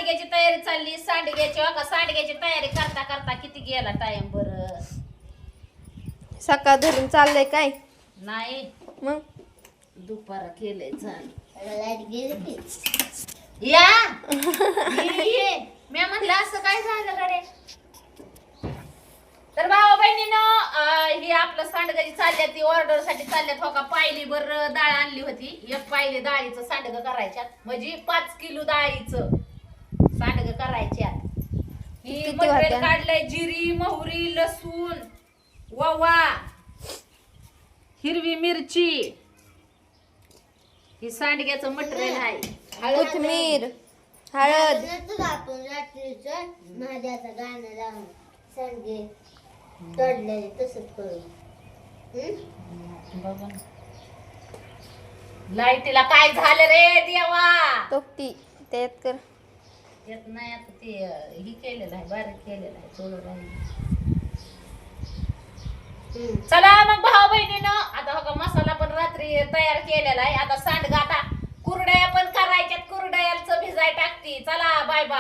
सांडग्याची तयारी चालली. सांडग्याची तयारी करता करता किती गेला टाइम बर. सकाळ धरून चाललंय काय नाही मग दुपारा केलंय चाल. लाईट गेली की या ये. मी म्हणलं असं काय झालं रे. तर भावा बहिणीनं ही आपलं सांडगाची चालल्यात ती ऑर्डर साठी चालल्यात. हो का पायली बर डाळ आणली होती. एक पायली डाळीचं सांडग करायच्यात म्हणजे 5 किलो डाळीचं सांडग करायच्यात. ही किती मटेरियल होत्या? काढलंय. जिरी मोहरी लसूण ओवा हिरवी मिरची ही सांडग्याचं मटेरियल आहे. कोथिंबीर हळद आपण रात्रीचं महादेवाचं गाणं लावून सांगे तोडले तसंच करू. लाईटीला काय झालं रे देवा. तोपटी त्यात कर. येत नाही आता ते ही केलेलं आहे बारीक केलेलं आहे थोडं राहिलं. चला मग भाऊ बहिणीनं आता हो का मसाला पण रात्री तयार केलेला आहे. आता सांडगा आता कुरड्या पण करायच्यात. कुरड्याचं भिजाय टाकती. चला बाय बाय.